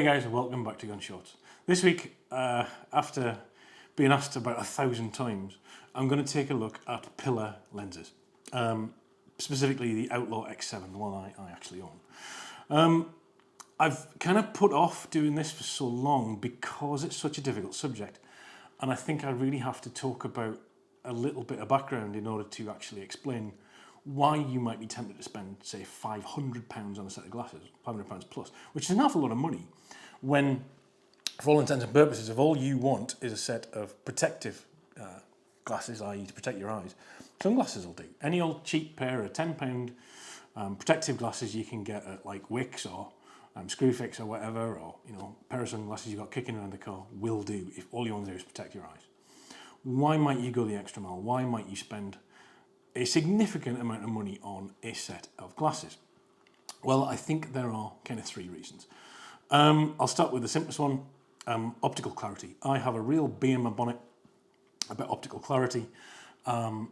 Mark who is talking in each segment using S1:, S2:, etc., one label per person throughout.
S1: Hey guys, welcome back to Gun Shorts. This week, after being asked about 1,000 times, I'm going to take a look at PILLA lenses. Specifically the Outlaw X7, the one I actually own. I've kind of put off doing this for so long because it's such a difficult subject, and I think I really have to talk about a little bit of background in order to actually explain why you might be tempted to spend, say, £500 on a set of glasses, £500 plus, which is an awful lot of money, when, for all intents and purposes, if all you want is a set of protective glasses, i.e. to protect your eyes, sunglasses will do. Any old cheap pair of £10 protective glasses you can get at like Wicks or Screwfix or whatever, or a pair of sunglasses you've got kicking around the car will do if all you want to do is protect your eyes. Why might you go the extra mile? Why might you spend a significant amount of money on a set of glasses? Well, I think there are kind of three reasons. I'll start with the simplest one, optical clarity. I have a real bee in my bonnet about optical clarity. I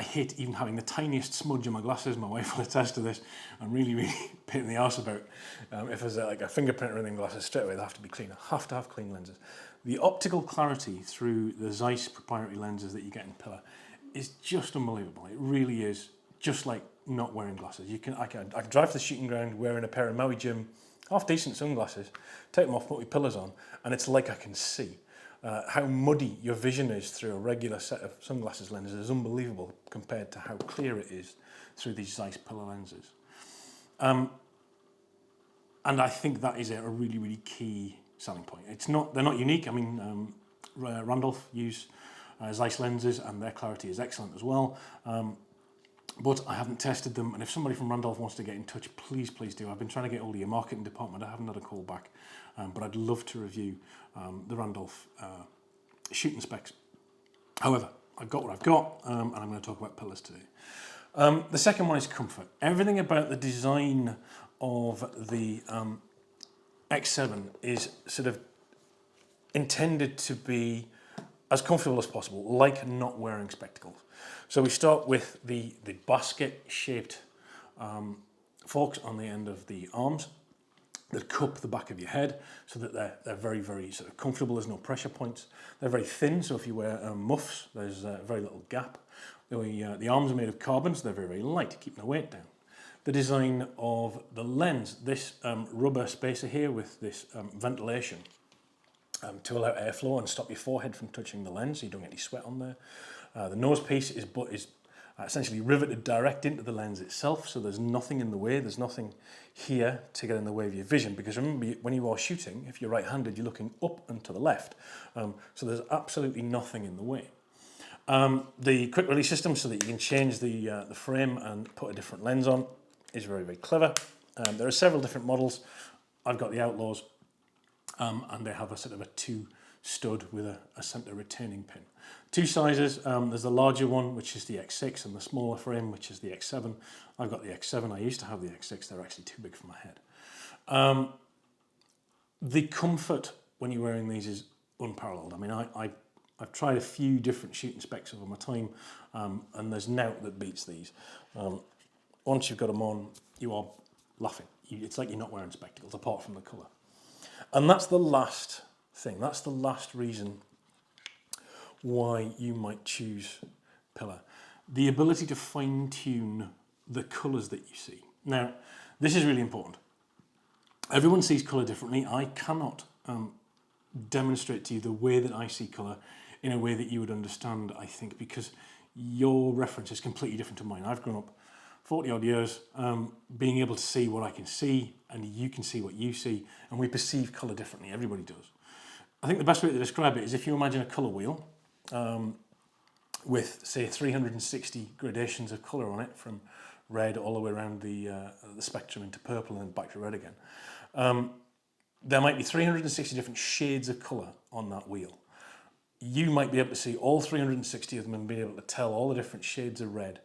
S1: hate even having the tiniest smudge on my glasses. My wife will attest to this. I'm really pain in the arse about if there's like a fingerprint or anything in glasses, straight away they have to be clean. I have to have clean lenses. The optical clarity through the Zeiss proprietary lenses that you get in PILLA is just unbelievable. It really is just like not wearing glasses. I can drive to the shooting ground wearing a pair of Maui Jim half decent sunglasses, take them off, put my PILLAs on, and it's like I can see. How muddy your vision is through a regular set of sunglasses lenses is unbelievable compared to how clear it is through these Zeiss PILLA lenses. And I think that is a really key selling point. They're not unique. I mean, Randolph use Zeiss lenses and their clarity is excellent as well. But I haven't tested them, and if somebody from Randolph wants to get in touch, please do. I've been trying to get hold of your marketing department. I haven't had a call back, but I'd love to review the Randolph shooting specs. However, I've got what I've got, and I'm going to talk about PILLAs today. The second one is comfort. Everything about the design of the X7 is sort of intended to be as comfortable as possible, like not wearing spectacles. So we start with the basket-shaped forks on the end of the arms that cup the back of your head so that they're very sort of comfortable. There's no pressure points. They're very thin, so if you wear muffs, there's very little gap. The arms are made of carbon, so they're very light, keeping the weight down. The design of the lens, this rubber spacer here with this ventilation to allow airflow and stop your forehead from touching the lens so you don't get any sweat on there. The nose piece is essentially riveted direct into the lens itself, so there's nothing in the way. There's nothing here to get in the way of your vision, because remember, when you are shooting, if you're right-handed, you're looking up and to the left. So there's absolutely nothing in the way. The quick release system, so that you can change the frame and put a different lens on, is very clever. There are several different models. I've got the Outlaws, and they have a sort of a two stud with a center retaining pin. Two sizes, there's the larger one, which is the X6, and the smaller frame, which is the X7. I've got the X7, I used to have the X6, they're actually too big for my head. The comfort when you're wearing these is unparalleled. I mean, I've tried a few different shooting specs over my time, and there's nought that beats these. Once you've got them on, you are laughing. It's like you're not wearing spectacles, apart from the colour. And that's the last thing, that's the last reason why you might choose PILLA. The ability to fine-tune the colours that you see. Now, this is really important. Everyone sees colour differently. I cannot demonstrate to you the way that I see colour in a way that you would understand, I think, because your reference is completely different to mine. I've grown up 40 odd years being able to see what I can see, and you can see what you see, and we perceive colour differently. Everybody does. I think the best way to describe it is if you imagine a colour wheel with, say, 360 gradations of colour on it, from red all the way around the spectrum into purple and then back to red again. There might be 360 different shades of colour on that wheel. You might be able to see all 360 of them and be able to tell all the different shades of red.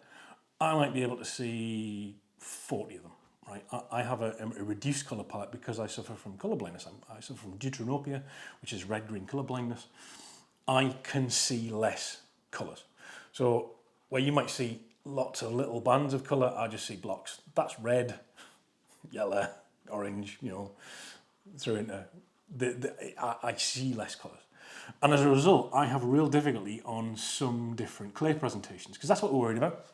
S1: I might be able to see 40 of them, right? I have a reduced colour palette because I suffer from colour blindness. I suffer from deuteranopia, which is red-green colour blindness. I can see less colours. So where you might see lots of little bands of colour, I just see blocks. That's red, yellow, orange, through into I see less colours. And as a result, I have real difficulty on some different clay presentations, because that's what we're worried about.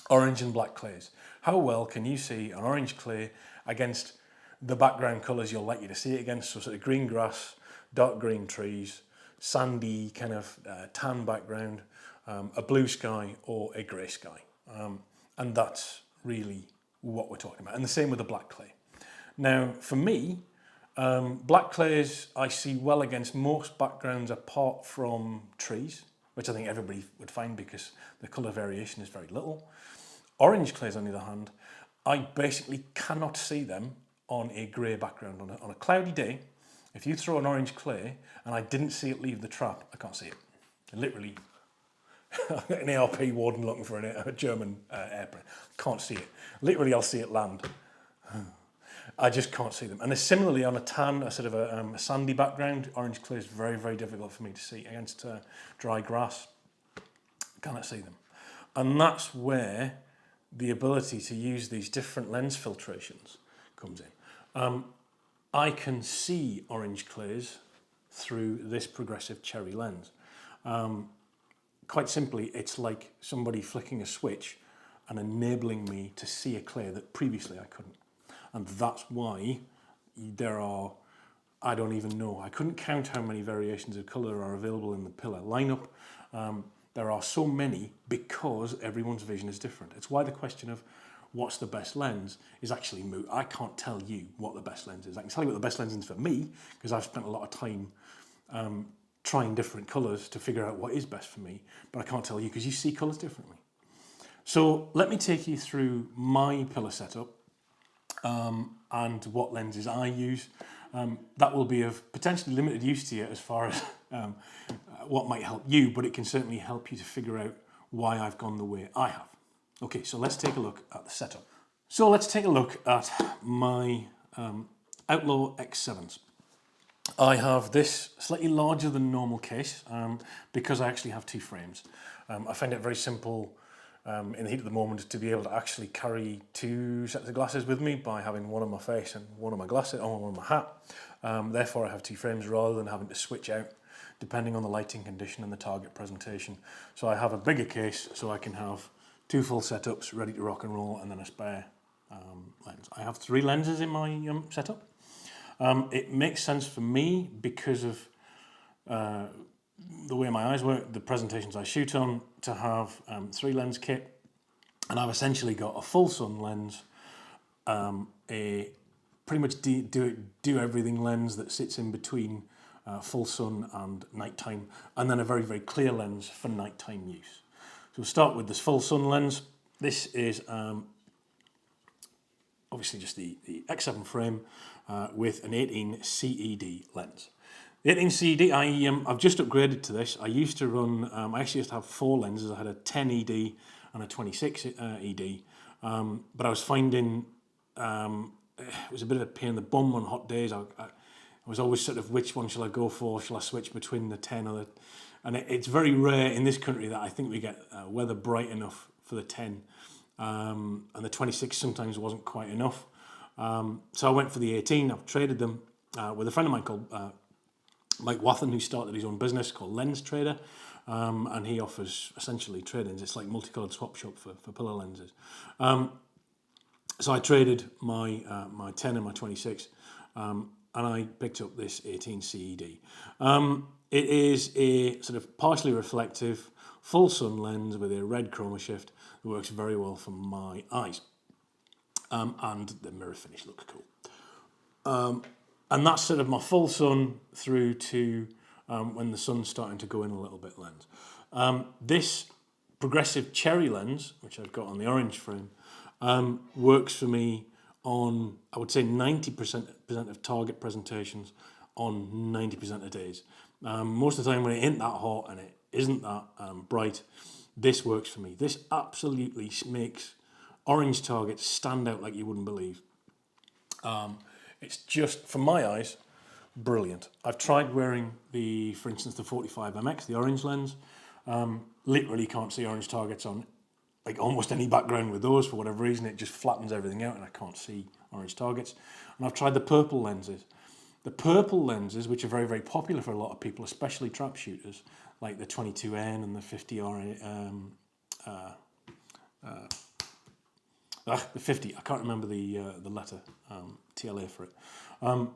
S1: Orange and black clays. How well can you see an orange clay against the background colours you're likely to see it against? So sort of green grass, dark green trees, sandy kind of tan background, a blue sky or a grey sky. And that's really what we're talking about. And the same with the black clay. Now, for me, black clays I see well against most backgrounds apart from trees, which I think everybody would find because the colour variation is very little. Orange clays, on the other hand, I basically cannot see them on a grey background. On a cloudy day, if you throw an orange clay and I didn't see it leave the trap, I can't see it. Literally, an ARP warden looking for a German airplane. Can't see it. Literally, I'll see it land. I just can't see them. And similarly, on a tan, a sort of a sandy background, orange clay is very, very difficult for me to see against dry grass. Cannot see them. And that's where the ability to use these different lens filtrations comes in. I can see orange clays through this progressive cherry lens. Quite simply, it's like somebody flicking a switch and enabling me to see a clay that previously I couldn't. And that's why there are, I don't even know, I couldn't count how many variations of colour are available in the PILLA lineup. There are so many because everyone's vision is different. It's why the question of what's the best lens is actually moot. I can't tell you what the best lens is. I can tell you what the best lens is for me because I've spent a lot of time trying different colours to figure out what is best for me, but I can't tell you because you see colours differently. So let me take you through my PILLA setup and what lenses I use. That will be of potentially limited use to you as far as what might help you, but it can certainly help you to figure out why I've gone the way I have. Okay, so let's take a look at the setup. So let's take a look at my Outlaw X7s. I have this slightly larger than normal case because I actually have two frames. I find it very simple in the heat of the moment to be able to actually carry two sets of glasses with me by having one on my face and one on my glasses, or one on my hat. Therefore I have two frames rather than having to switch out depending on the lighting condition and the target presentation. So I have a bigger case so I can have two full setups ready to rock and roll and then a spare lens. I have three lenses in my setup. It makes sense for me because of the way my eyes work, the presentations I shoot on, to have three lens kit, and I've essentially got a full sun lens, a pretty much do everything lens that sits in between full sun and nighttime, and then a very, very clear lens for nighttime use. So we'll start with this full sun lens. This is obviously just the X7 frame with an 18 CED lens. The 18 CED, I've just upgraded to this. I used to run, I actually used to have four lenses. I had a 10 ED and a 26 ED, but I was finding it was a bit of a pain in the bum on hot days. I was always sort of, which one shall I go for? Shall I switch between the 10 or the... And it's very rare in this country that I think we get weather bright enough for the 10. And the 26 sometimes wasn't quite enough. So I went for the 18. I've traded them with a friend of mine called Mike Wathen, who started his own business called Lens Trader. And he offers essentially trade-ins. It's like multicoloured swap shop for PILLA lenses. So I traded my 10 and my 26. And I picked up this 18 CED. It is a sort of partially reflective full sun lens with a red chroma shift that works very well for my eyes. And the mirror finish looks cool. And that's sort of my full sun through to when the sun's starting to go in a little bit lens. This progressive cherry lens, which I've got on the orange frame, works for me on, I would say, 90% of target presentations on 90% of days. Most of the time when it ain't that hot and it isn't that bright, this works for me. This absolutely makes orange targets stand out like you wouldn't believe. It's just, for my eyes, brilliant. I've tried wearing for instance, the 45MX, the orange lens. Literally can't see orange targets on like almost any background with those for whatever reason. It just flattens everything out and I can't see orange targets. And I've tried the purple lenses. The purple lenses, which are very, very popular for a lot of people, especially trap shooters, like the 22N and the 50R, the 50, I can't remember the letter, TLA for it,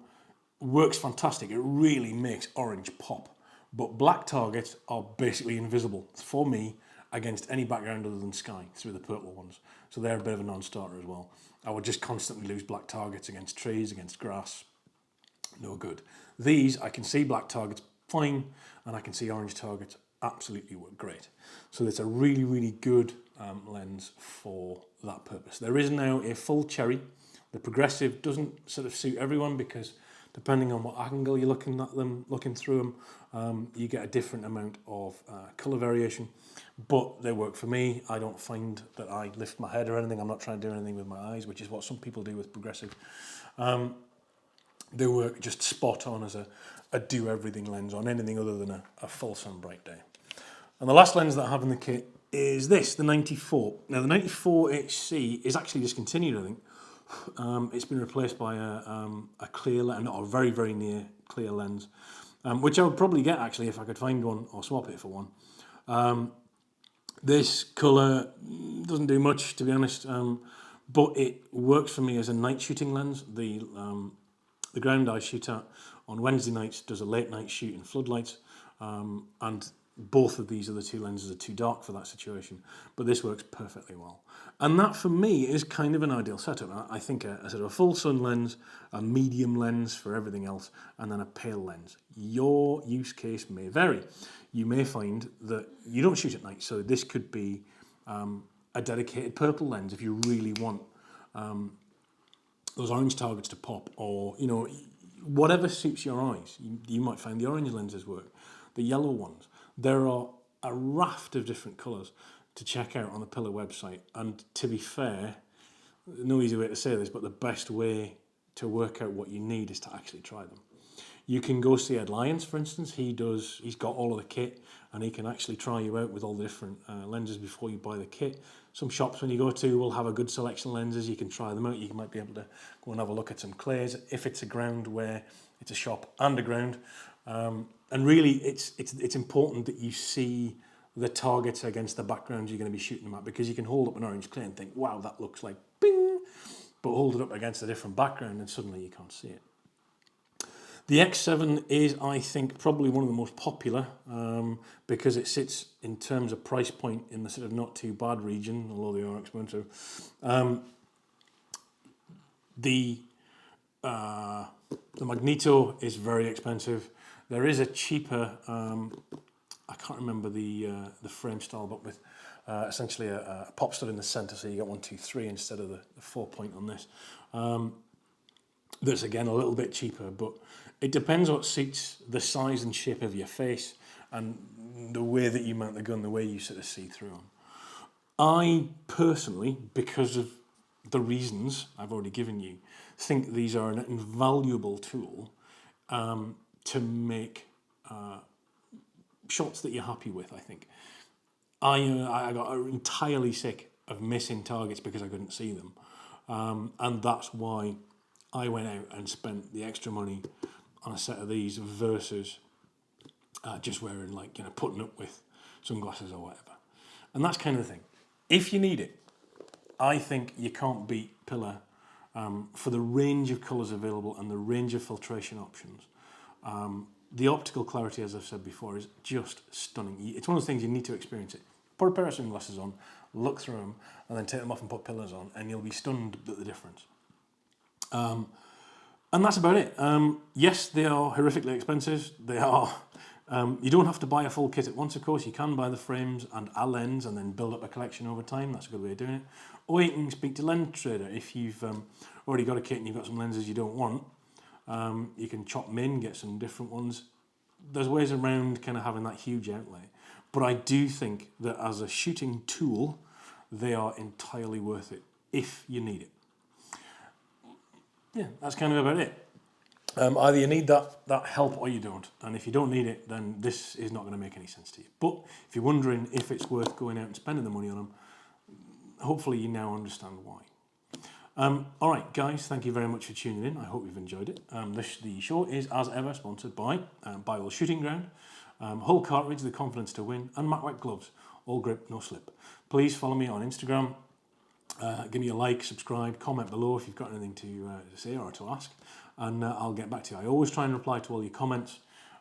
S1: works fantastic. It really makes orange pop. But black targets are basically invisible for me against any background other than sky through the purple ones. So they're a bit of a non-starter as well. I would just constantly lose black targets against trees, against grass. No good. These, I can see black targets fine, and I can see orange targets absolutely work great. So it's a really, really good lens for that purpose. There is now a full cherry. The progressive doesn't sort of suit everyone because depending on what angle you're looking at them, looking through them, you get a different amount of colour variation. But they work for me. I don't find that I lift my head or anything. I'm not trying to do anything with my eyes, which is what some people do with progressive. They work just spot on as a do-everything lens on anything other than a full sun bright day. And the last lens that I have in the kit is this, the 94. Now the 94 HC is actually discontinued, I think. It's been replaced by a clear lens, not a very, very near clear lens, which I would probably get actually if I could find one or swap it for one. This colour doesn't do much, to be honest, but it works for me as a night shooting lens. The ground I shoot at on Wednesday nights does a late night shoot in floodlights, and both of these are the two lenses are too dark for that situation, but this works perfectly well. And that for me is kind of an ideal setup. I think a sort of a full sun lens, a medium lens for everything else, and then a pale lens. Your use case may vary. You may find that you don't shoot at night, so this could be a dedicated purple lens if you really want those orange targets to pop, or whatever suits your eyes. You might find the orange lenses work, the yellow ones. There are a raft of different colours to check out on the PILLA website, and to be fair, no easy way to say this, but the best way to work out what you need is to actually try them. You can go see Ed Lyons, for instance. He's got all of the kit, and he can actually try you out with all the different lenses before you buy the kit. Some shops when you go to will have a good selection of lenses. You can try them out. You might be able to go and have a look at some clays if it's a ground where it's a shop and a ground. And really, it's important that you see the targets against the background you're going to be shooting them at, because you can hold up an orange clay and think, wow, that looks like bing, but hold it up against a different background and suddenly you can't see it. The X7 is, I think, probably one of the most popular because it sits in terms of price point in the sort of not too bad region, although they are expensive. The Magneto is very expensive. There is a cheaper, I can't remember the frame style, but with essentially a pop stud in the centre, so you get 1, 2, 3 instead of the 4-point on this. That's again a little bit cheaper, but it depends what suits the size and shape of your face and the way that you mount the gun, the way you sort of see through them. I personally, because of the reasons I've already given you, think these are an invaluable tool to make shots that you're happy with, I think. I got entirely sick of missing targets because I couldn't see them. And that's why I went out and spent the extra money on a set of these versus just wearing, putting up with sunglasses or whatever. And that's kind of the thing. If you need it, I think you can't beat PILLA for the range of colours available and the range of filtration options. The optical clarity, as I've said before, is just stunning. It's one of those things you need to experience it. Put a pair of sunglasses on, look through them, and then take them off and put PILLAs on, and you'll be stunned at the difference. And that's about it. Yes, they are horrifically expensive. They are. You don't have to buy a full kit at once, of course. You can buy the frames and a lens and then build up a collection over time. That's a good way of doing it. Or you can speak to Lens Trader. If you've already got a kit and you've got some lenses you don't want, you can chop them in, get some different ones. There's ways around kind of having that huge outlay. But I do think that as a shooting tool, they are entirely worth it if you need it. Yeah, that's kind of about it. Either you need that help or you don't. And if you don't need it, then this is not going to make any sense to you. But if you're wondering if it's worth going out and spending the money on them, hopefully you now understand why. All right, guys, thank you very much for tuning in. I hope you've enjoyed it. The show is, as ever, sponsored by Bywell Shooting Ground, Hull Cartridge, the confidence to win, and Mac White Gloves, all grip, no slip. Please follow me on Instagram. Give me a like, subscribe, comment below if you've got anything to say or to ask, and I'll get back to you. I always try and reply to all your comments,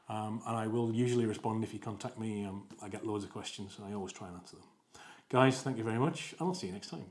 S1: and I will usually respond if you contact me. I get loads of questions, and I always try and answer them. Guys, thank you very much, and I'll see you next time.